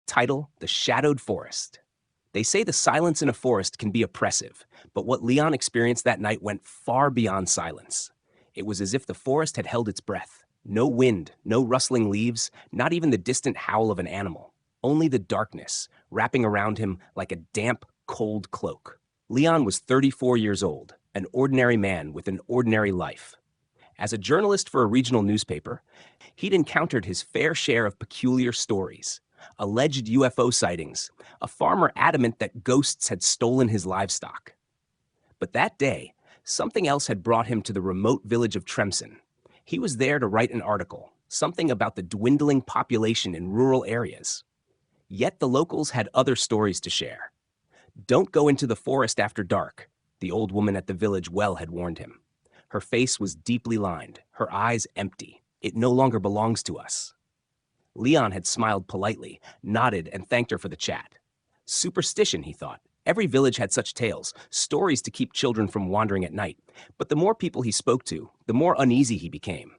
Title: The Shadowed Forest. They say the silence in a forest can be oppressive, but what Leon experienced that night went far beyond silence. It was as if the forest had held its breath. No wind, no rustling leaves, not even the distant howl of an animal. Only the darkness, wrapping around him like a damp, cold cloak. Leon was 34 years old, an ordinary man with an ordinary life. As a journalist for a regional newspaper, he'd encountered his fair share of peculiar stories. Alleged UFO sightings, a farmer adamant that ghosts had stolen his livestock. But that day, something else had brought him to the remote village of Tremson. He was there to write an article, something about the dwindling population in rural areas. Yet the locals had other stories to share. "Don't go into the forest after dark," the old woman at the village well had warned him. Her face was deeply lined, her eyes empty. "It no longer belongs to us." Leon had smiled politely, nodded, and thanked her for the chat. Superstition, he thought. Every village had such tales, stories to keep children from wandering at night. But the more people he spoke to, the more uneasy he became.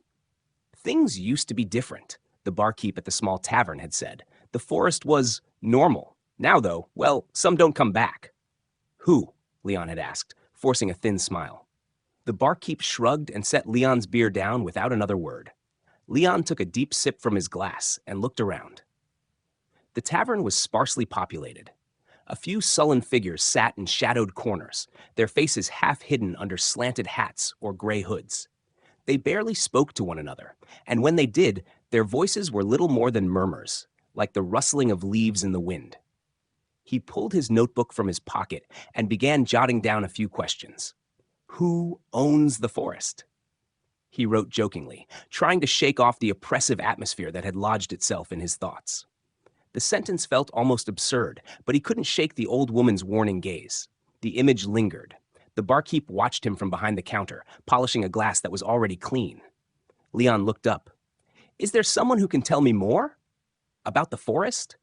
Things used to be different, the barkeep at the small tavern had said. The forest was normal. Now, though, well, some don't come back. "Who?" Leon had asked, forcing a thin smile. The barkeep shrugged and set Leon's beer down without another word. Leon took a deep sip from his glass and looked around. The tavern was sparsely populated. A few sullen figures sat in shadowed corners, their faces half hidden under slanted hats or gray hoods. They barely spoke to one another, and when they did, their voices were little more than murmurs, like the rustling of leaves in the wind. He pulled his notebook from his pocket and began jotting down a few questions. Who owns the forest? He wrote jokingly, trying to shake off the oppressive atmosphere that had lodged itself in his thoughts. The sentence felt almost absurd, but he couldn't shake the old woman's warning gaze. The image lingered. The barkeep watched him from behind the counter, polishing a glass that was already clean. Leon looked up. "Is there someone who can tell me more? About the forest?"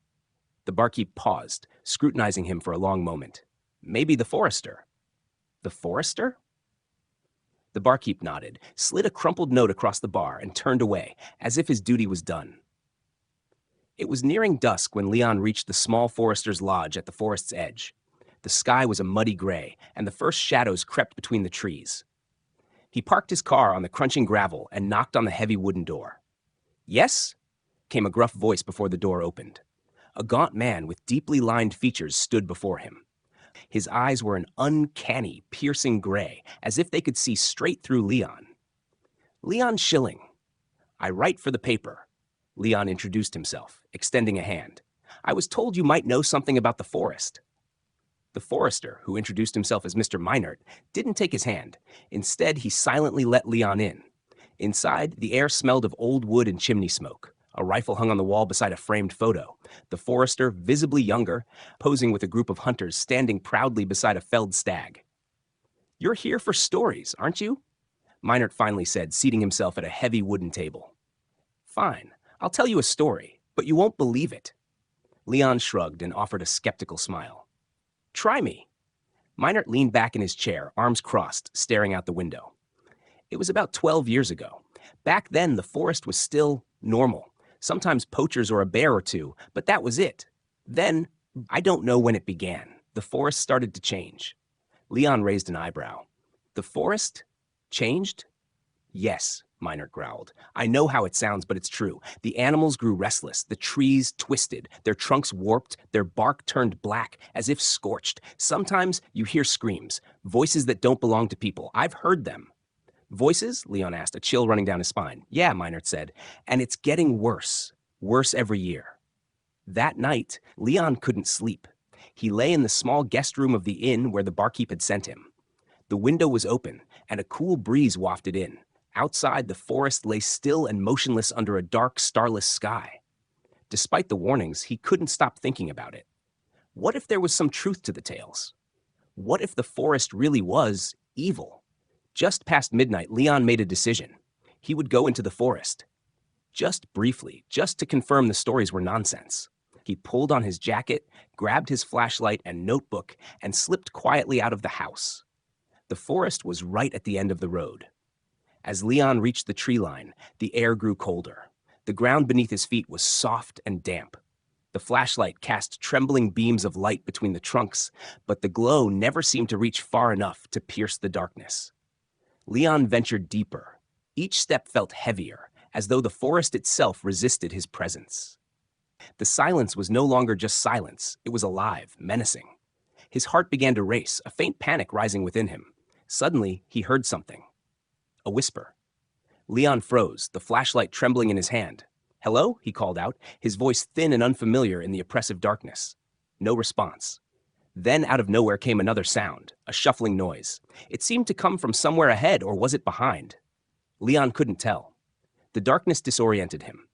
The barkeep paused, scrutinizing him for a long moment. "Maybe the forester." "The forester?" The barkeep nodded, slid a crumpled note across the bar, and turned away, as if his duty was done. It was nearing dusk when Leon reached the small forester's lodge at the forest's edge. The sky was a muddy gray, and the first shadows crept between the trees. He parked his car on the crunching gravel and knocked on the heavy wooden door. "Yes?" came a gruff voice before the door opened. A gaunt man with deeply lined features stood before him. His eyes were an uncanny, piercing gray, as if they could see straight through Leon. "Leon Schilling. I write for the paper." Leon introduced himself, extending a hand. "I was told you might know something about the forest." The forester, who introduced himself as Mr. Meinert, didn't take his hand. Instead, he silently let Leon in. Inside, the air smelled of old wood and chimney smoke. A rifle hung on the wall beside a framed photo. The forester, visibly younger, posing with a group of hunters standing proudly beside a felled stag. "You're here for stories, aren't you?" Meinert finally said, seating himself at a heavy wooden table. "Fine, I'll tell you a story, but you won't believe it." Leon shrugged and offered a skeptical smile. "Try me." Meinert leaned back in his chair, arms crossed, staring out the window. It was about 12 years ago. Back then, the forest was still normal. Sometimes poachers or a bear or two, but that was it. Then, I don't know when it began, the forest started to change. Leon raised an eyebrow. "The forest changed?" "Yes," Meinert growled. "I know how it sounds, but it's true. The animals grew restless, the trees twisted, their trunks warped, their bark turned black, as if scorched. Sometimes you hear screams, voices that don't belong to people. I've heard them." "Voices?" Leon asked, a chill running down his spine. "Yeah," Meinert said, "and it's getting worse. Worse every year." That night, Leon couldn't sleep. He lay in the small guest room of the inn where the barkeep had sent him. The window was open, and a cool breeze wafted in. Outside, the forest lay still and motionless under a dark, starless sky. Despite the warnings, he couldn't stop thinking about it. What if there was some truth to the tales? What if the forest really was evil? Just past midnight, Leon made a decision. He would go into the forest. Just briefly, just to confirm the stories were nonsense. He pulled on his jacket, grabbed his flashlight and notebook, and slipped quietly out of the house. The forest was right at the end of the road. As Leon reached the tree line, the air grew colder. The ground beneath his feet was soft and damp. The flashlight cast trembling beams of light between the trunks, but the glow never seemed to reach far enough to pierce the darkness. Leon ventured deeper. Each step felt heavier, as though the forest itself resisted his presence. The silence was no longer just silence, it was alive, menacing. His heart began to race, a faint panic rising within him. Suddenly, he heard something. A whisper. Leon froze, the flashlight trembling in his hand. "Hello?" he called out, his voice thin and unfamiliar in the oppressive darkness. No response. Then out of nowhere came another sound, a shuffling noise. It seemed to come from somewhere ahead, or was it behind? Leon couldn't tell. The darkness disoriented him.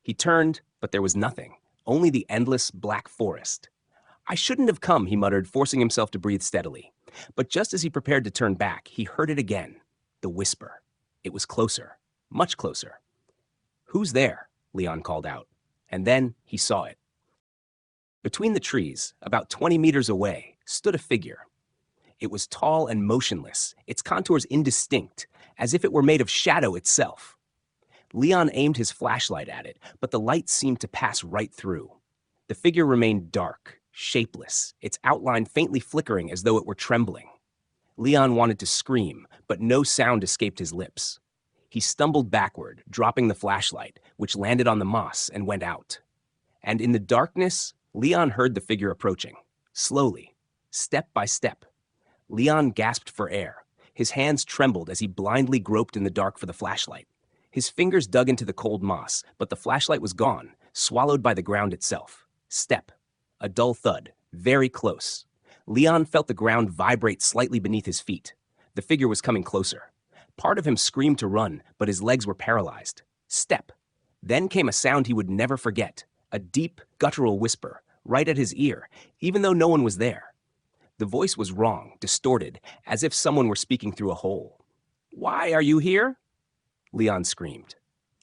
He turned, but there was nothing, only the endless black forest. "I shouldn't have come," he muttered, forcing himself to breathe steadily. But just as he prepared to turn back, he heard it again, the whisper. It was closer, much closer. "Who's there?" Leon called out. And then he saw it. Between the trees, about 20 meters away, stood a figure. It was tall and motionless, its contours indistinct, as if it were made of shadow itself. Leon aimed his flashlight at it, but the light seemed to pass right through. The figure remained dark, shapeless, its outline faintly flickering as though it were trembling. Leon wanted to scream, but no sound escaped his lips. He stumbled backward, dropping the flashlight, which landed on the moss and went out. And in the darkness, Leon heard the figure approaching, slowly, step by step. Leon gasped for air. His hands trembled as he blindly groped in the dark for the flashlight. His fingers dug into the cold moss, but the flashlight was gone, swallowed by the ground itself. Step. A dull thud, very close. Leon felt the ground vibrate slightly beneath his feet. The figure was coming closer. Part of him screamed to run, but his legs were paralyzed. Step. Then came a sound he would never forget, a deep, guttural whisper, right at his ear, even though no one was there. The voice was wrong, distorted, as if someone were speaking through a hole. "Why are you here?" Leon screamed.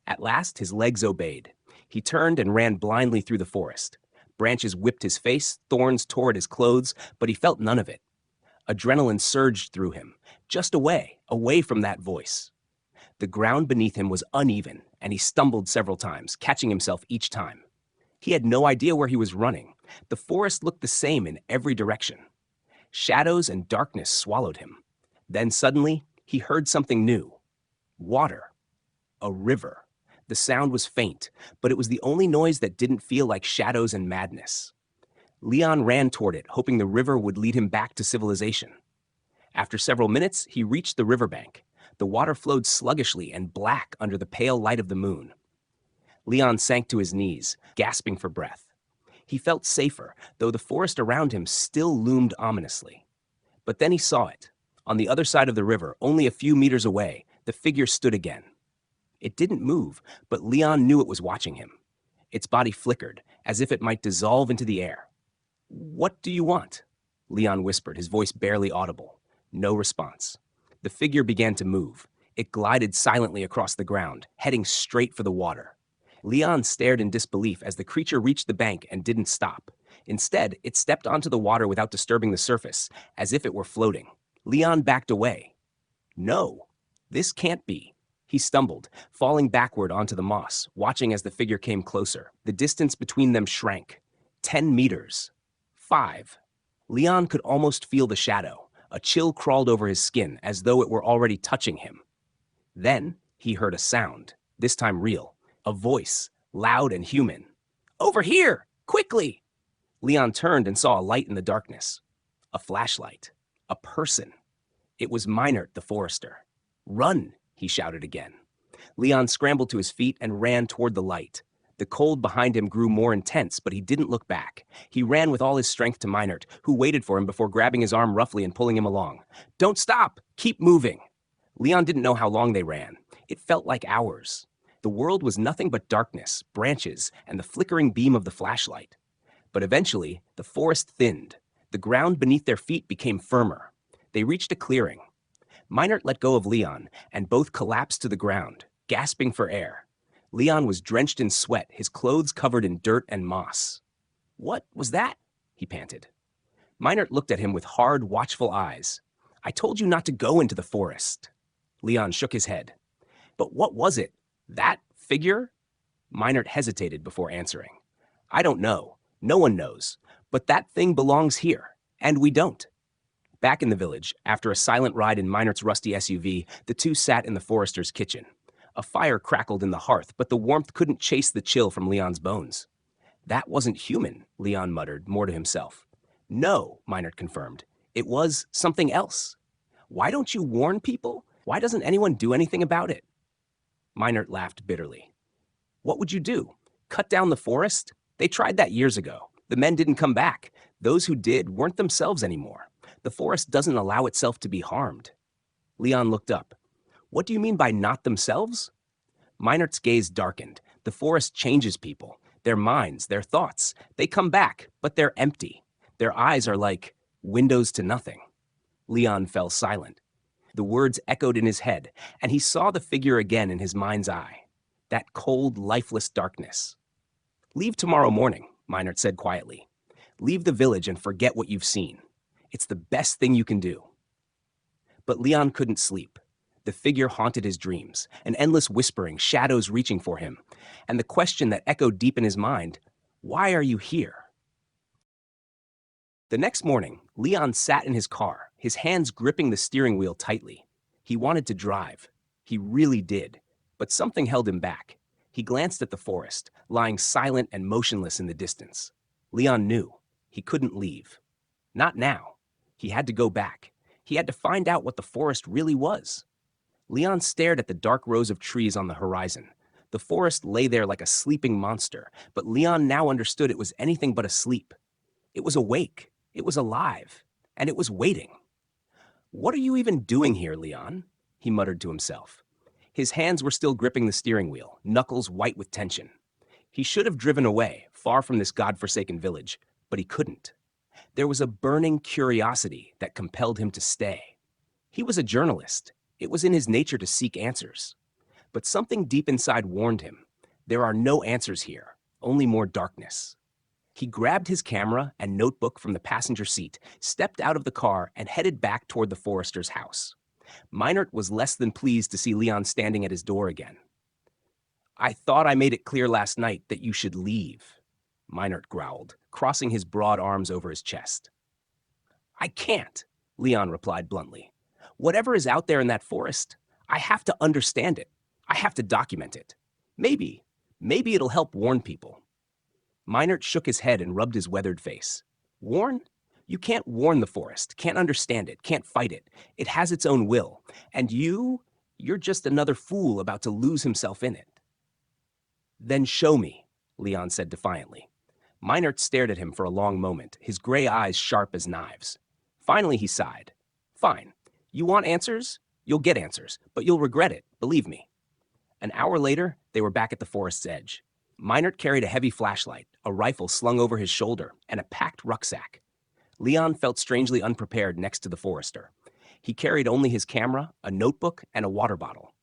At last, his legs obeyed. He turned and ran blindly through the forest. Branches whipped his face, thorns tore at his clothes, but he felt none of it. Adrenaline surged through him, just away from that voice. The ground beneath him was uneven, and he stumbled several times, catching himself each time. He had no idea where he was running. The forest looked the same in every direction. Shadows and darkness swallowed him. Then suddenly, he heard something new. Water. A river. The sound was faint, but it was the only noise that didn't feel like shadows and madness. Leon ran toward it, hoping the river would lead him back to civilization. After several minutes, he reached the riverbank. The water flowed sluggishly and black under the pale light of the moon. Leon sank to his knees, gasping for breath. He felt safer, though the forest around him still loomed ominously. But then he saw it. On the other side of the river, only a few meters away, the figure stood again. It didn't move, but Leon knew it was watching him. Its body flickered, as if it might dissolve into the air. "What do you want?" Leon whispered, his voice barely audible. No response. The figure began to move. It glided silently across the ground, heading straight for the water. Leon stared in disbelief as the creature reached the bank and didn't stop. Instead, it stepped onto the water without disturbing the surface, as if it were floating. Leon backed away. No, this can't be. He stumbled, falling backward onto the moss, watching as the figure came closer. The distance between them shrank. 10 meters. 5. Leon could almost feel the shadow. A chill crawled over his skin, as though it were already touching him. Then he heard a sound, this time real. A voice, loud and human. "Over here! Quickly!" Leon turned and saw a light in the darkness. A flashlight. A person. It was Minert, the forester. "Run!" he shouted again. Leon scrambled to his feet and ran toward the light. The cold behind him grew more intense, but he didn't look back. He ran with all his strength to Minert, who waited for him before grabbing his arm roughly and pulling him along. "Don't stop! Keep moving!" Leon didn't know how long they ran. It felt like hours. The world was nothing but darkness, branches, and the flickering beam of the flashlight. But eventually, the forest thinned. The ground beneath their feet became firmer. They reached a clearing. Minert let go of Leon, and both collapsed to the ground, gasping for air. Leon was drenched in sweat, his clothes covered in dirt and moss. "What was that?" he panted. Minert looked at him with hard, watchful eyes. "I told you not to go into the forest." Leon shook his head. "But what was it? That figure?" Minert hesitated before answering. "I don't know. No one knows. But that thing belongs here, and we don't. Back in the village, after a silent ride in Minert's rusty SUV, the two sat in the forester's kitchen. A fire crackled in the hearth, but the warmth couldn't chase the chill from Leon's bones. That wasn't human, Leon muttered, more to himself. No, Minert confirmed. It was something else. Why don't you warn people? Why doesn't anyone do anything about it? Minert laughed bitterly. What would you do? Cut down the forest? They tried that years ago. The men didn't come back. Those who did weren't themselves anymore. The forest doesn't allow itself to be harmed. Leon looked up. What do you mean by not themselves? Minert's gaze darkened. The forest changes people. Their minds, their thoughts. They come back, but they're empty. Their eyes are like windows to nothing. Leon fell silent. The words echoed in his head, and he saw the figure again in his mind's eye. That cold, lifeless darkness. Leave tomorrow morning, Minert said quietly. Leave the village and forget what you've seen. It's the best thing you can do. But Leon couldn't sleep. The figure haunted his dreams, an endless whispering, shadows reaching for him, and the question that echoed deep in his mind, why are you here? The next morning, Leon sat in his car, his hands gripping the steering wheel tightly. He wanted to drive. He really did. But something held him back. He glanced at the forest, lying silent and motionless in the distance. Leon knew. He couldn't leave. Not now. He had to go back. He had to find out what the forest really was. Leon stared at the dark rows of trees on the horizon. The forest lay there like a sleeping monster, but Leon now understood it was anything but asleep. It was awake. It was alive. And it was waiting. What are you even doing here, Leon? He muttered to himself. His hands were still gripping the steering wheel, knuckles white with tension. He should have driven away, far from this godforsaken village, but he couldn't. There was a burning curiosity that compelled him to stay. He was a journalist. It was in his nature to seek answers. But something deep inside warned him. There are no answers here, only more darkness. He grabbed his camera and notebook from the passenger seat, stepped out of the car, and headed back toward the forester's house. Minert was less than pleased to see Leon standing at his door again. I thought I made it clear last night that you should leave, Minert growled, crossing his broad arms over his chest. I can't, Leon replied bluntly. Whatever is out there in that forest, I have to understand it. I have to document it. Maybe it'll help warn people. Minert shook his head and rubbed his weathered face. Warn? You can't warn the forest, can't understand it, can't fight it. It has its own will. And you're just another fool about to lose himself in it. Then show me, Leon said defiantly. Minert stared at him for a long moment, his gray eyes sharp as knives. Finally, he sighed. Fine. You want answers? You'll get answers, but you'll regret it, believe me. An hour later, they were back at the forest's edge. Minert carried a heavy flashlight, a rifle slung over his shoulder, and a packed rucksack. Leon felt strangely unprepared next to the forester. He carried only his camera, a notebook, and a water bottle.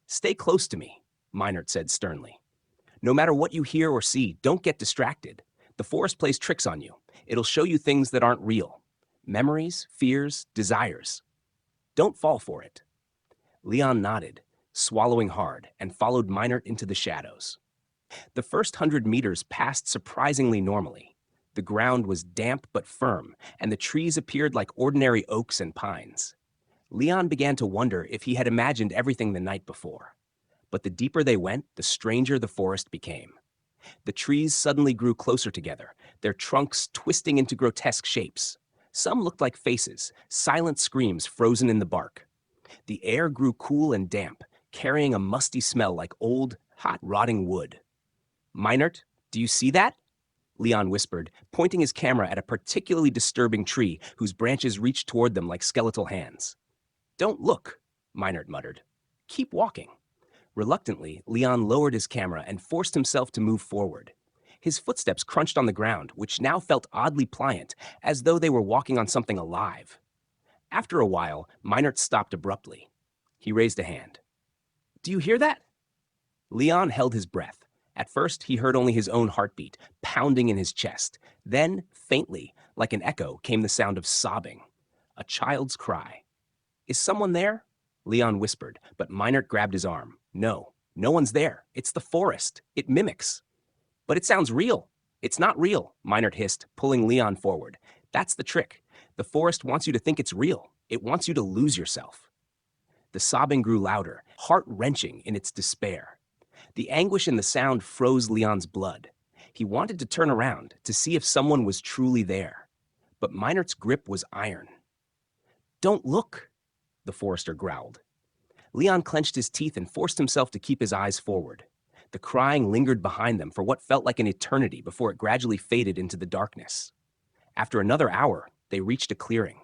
Stay close to me, Minert said sternly. No matter what you hear or see, don't get distracted. The forest plays tricks on you. It'll show you things that aren't real. Memories, fears, desires. Don't fall for it. Leon nodded, swallowing hard, and followed Minert into the shadows. The first 100 meters passed surprisingly normally. The ground was damp but firm, and the trees appeared like ordinary oaks and pines. Leon began to wonder if he had imagined everything the night before. But the deeper they went, the stranger the forest became. The trees suddenly grew closer together, their trunks twisting into grotesque shapes. Some looked like faces, silent screams frozen in the bark. The air grew cool and damp, carrying a musty smell like old, hot, rotting wood. Minert, do you see that? Leon whispered, pointing his camera at a particularly disturbing tree whose branches reached toward them like skeletal hands. Don't look, Minert muttered. Keep walking. Reluctantly, Leon lowered his camera and forced himself to move forward. His footsteps crunched on the ground, which now felt oddly pliant, as though they were walking on something alive. After a while, Minert stopped abruptly. He raised a hand. Do you hear that? Leon held his breath. At first, he heard only his own heartbeat, pounding in his chest. Then, faintly, like an echo, came the sound of sobbing. A child's cry. Is someone there? Leon whispered, but Minert grabbed his arm. No one's there. It's the forest. It mimics. But it sounds real. It's not real, Minert hissed, pulling Leon forward. That's the trick. The forest wants you to think it's real. It wants you to lose yourself. The sobbing grew louder, heart-wrenching in its despair. The anguish in the sound froze Leon's blood. He wanted to turn around to see if someone was truly there. But Minert's grip was iron. Don't look, the forester growled. Leon clenched his teeth and forced himself to keep his eyes forward. The crying lingered behind them for what felt like an eternity before it gradually faded into the darkness. After another hour, they reached a clearing.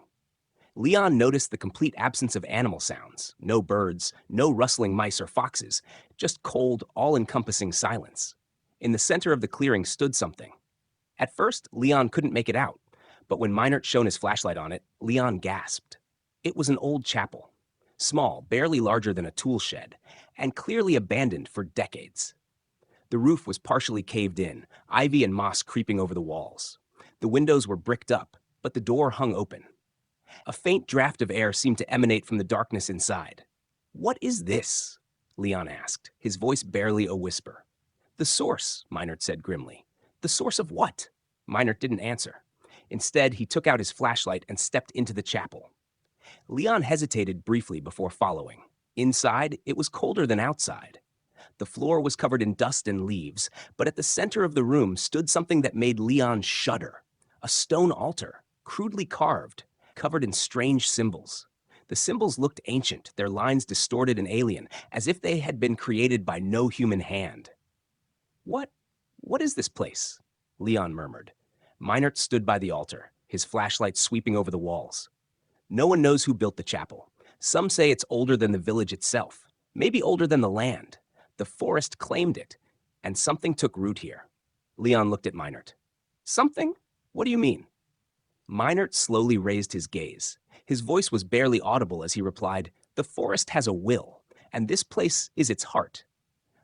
Leon noticed the complete absence of animal sounds. No birds, no rustling mice or foxes, just cold, all-encompassing silence. In the center of the clearing stood something. At first, Leon couldn't make it out, but when Minert shone his flashlight on it, Leon gasped. It was an old chapel. Small, barely larger than a tool shed, and clearly abandoned for decades. The roof was partially caved in, ivy and moss creeping over the walls. The windows were bricked up, but the door hung open. A faint draft of air seemed to emanate from the darkness inside. What is this? Leon asked, his voice barely a whisper. The source, Minert said grimly. The source of what? Minert didn't answer. Instead, he took out his flashlight and stepped into the chapel. Leon hesitated briefly before following. Inside, it was colder than outside. The floor was covered in dust and leaves, but at the center of the room stood something that made Leon shudder. A stone altar, crudely carved, covered in strange symbols. The symbols looked ancient, their lines distorted and alien, as if they had been created by no human hand. What is this place? Leon murmured. Minert stood by the altar, his flashlight sweeping over the walls. No one knows who built the chapel. Some say it's older than the village itself, maybe older than the land. The forest claimed it, and something took root here. Leon looked at Minert. Something? What do you mean? Minert slowly raised his gaze. His voice was barely audible as he replied, The forest has a will, and this place is its heart.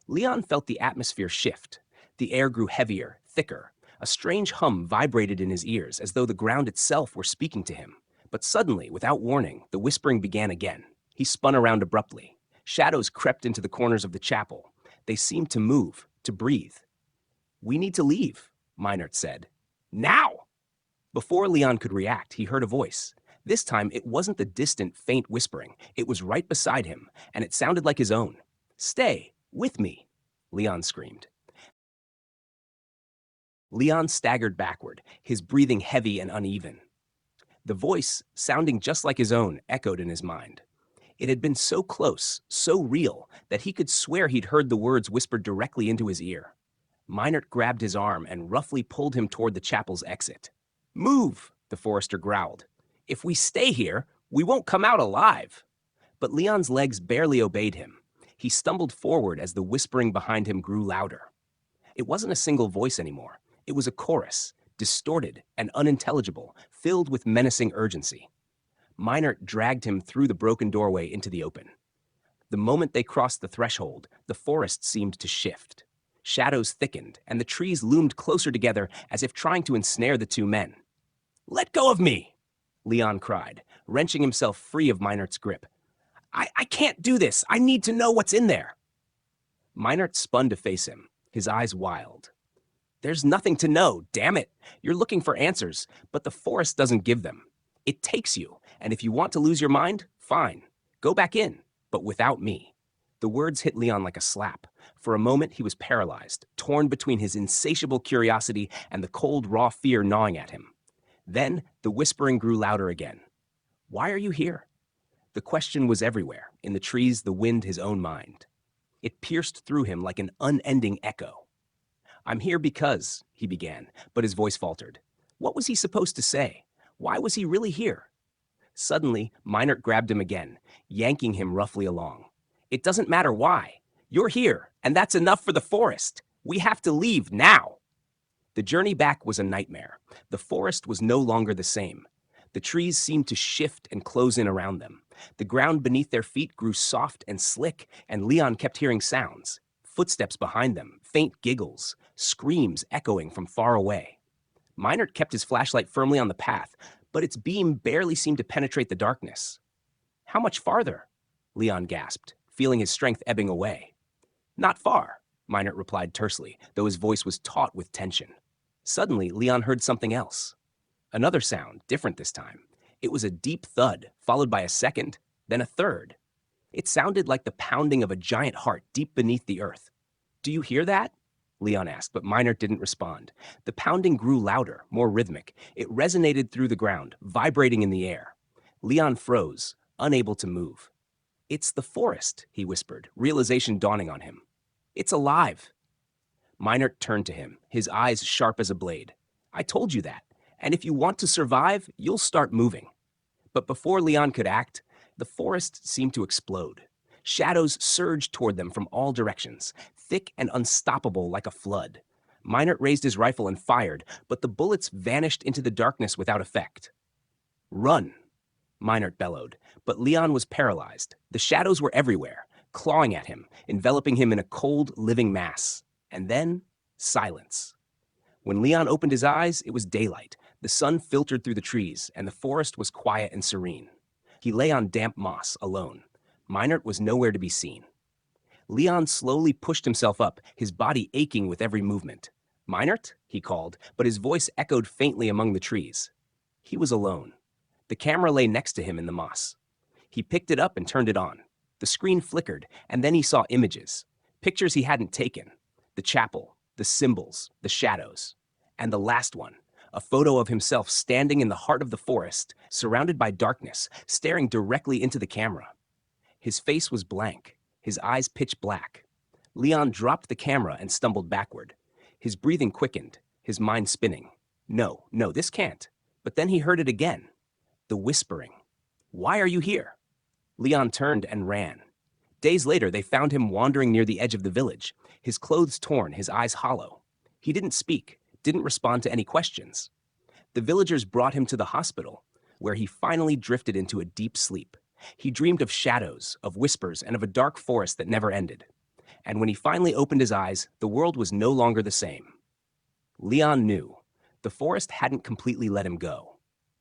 Leon felt the atmosphere shift. The air grew heavier, thicker. A strange hum vibrated in his ears, as though the ground itself were speaking to him. But suddenly, without warning, the whispering began again. He spun around abruptly. Shadows crept into the corners of the chapel. They seemed to move, to breathe. We need to leave, Minert said. Now! Before Leon could react, he heard a voice. This time, it wasn't the distant, faint whispering. It was right beside him, and it sounded like his own. Stay, with me, Leon screamed. Leon staggered backward, his breathing heavy and uneven. The voice, sounding just like his own, echoed in his mind. It had been so close, so real, that he could swear he'd heard the words whispered directly into his ear. Minert grabbed his arm and roughly pulled him toward the chapel's exit. Move, the forester growled. If we stay here, we won't come out alive. But Leon's legs barely obeyed him. He stumbled forward as the whispering behind him grew louder. It wasn't a single voice anymore. It was a chorus, distorted and unintelligible, filled with menacing urgency. Minert dragged him through the broken doorway into the open. The moment they crossed the threshold, the forest seemed to shift. Shadows thickened, and the trees loomed closer together as if trying to ensnare the two men. Let go of me, Leon cried, wrenching himself free of Minert's grip. I can't do this. I need to know what's in there. Minert spun to face him, his eyes wild. There's nothing to know, damn it. You're looking for answers, but the forest doesn't give them. It takes you, and if you want to lose your mind, fine. Go back in, but without me. The words hit Leon like a slap. For a moment, he was paralyzed, torn between his insatiable curiosity and the cold, raw fear gnawing at him. Then, the whispering grew louder again. Why are you here? The question was everywhere, in the trees, the wind, his own mind. It pierced through him like an unending echo. I'm here because, he began, but his voice faltered. What was he supposed to say? Why was he really here? Suddenly, Minert grabbed him again, yanking him roughly along. It doesn't matter why. You're here, and that's enough for the forest. We have to leave now. The journey back was a nightmare. The forest was no longer the same. The trees seemed to shift and close in around them. The ground beneath their feet grew soft and slick, and Leon kept hearing sounds. Footsteps behind them, faint giggles, screams echoing from far away. Minert kept his flashlight firmly on the path, but its beam barely seemed to penetrate the darkness. How much farther? Leon gasped, feeling his strength ebbing away. Not far, Minert replied tersely, though his voice was taut with tension. Suddenly, Leon heard something else. Another sound, different this time. It was a deep thud, followed by a second, then a third. It sounded like the pounding of a giant heart deep beneath the earth. "Do you hear that?" Leon asked, but Minert didn't respond. The pounding grew louder, more rhythmic. It resonated through the ground, vibrating in the air. Leon froze, unable to move. "It's the forest," he whispered, realization dawning on him. "It's alive." Minert turned to him, his eyes sharp as a blade. "I told you that. And if you want to survive, you'll start moving." But before Leon could act, the forest seemed to explode. Shadows surged toward them from all directions, thick and unstoppable like a flood. Minert raised his rifle and fired, but the bullets vanished into the darkness without effect. "Run!" Minert bellowed, but Leon was paralyzed. The shadows were everywhere, clawing at him, enveloping him in a cold, living mass. And then, silence. When Leon opened his eyes, it was daylight. The sun filtered through the trees, and the forest was quiet and serene. He lay on damp moss, alone. Minert was nowhere to be seen. Leon slowly pushed himself up, his body aching with every movement. "Minert?" he called, but his voice echoed faintly among the trees. He was alone. The camera lay next to him in the moss. He picked it up and turned it on. The screen flickered, and then he saw images. Pictures he hadn't taken. The chapel, the symbols, the shadows. And the last one, a photo of himself standing in the heart of the forest, surrounded by darkness, staring directly into the camera. His face was blank, his eyes pitch black. Leon dropped the camera and stumbled backward. His breathing quickened, his mind spinning. No, this can't. But then he heard it again. The whispering. "Why are you here?" Leon turned and ran. Days later, they found him wandering near the edge of the village, his clothes torn, his eyes hollow. He didn't speak, didn't respond to any questions. The villagers brought him to the hospital, where he finally drifted into a deep sleep. He dreamed of shadows, of whispers, and of a dark forest that never ended. And when he finally opened his eyes, the world was no longer the same. Leon knew. The forest hadn't completely let him go.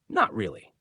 Not really.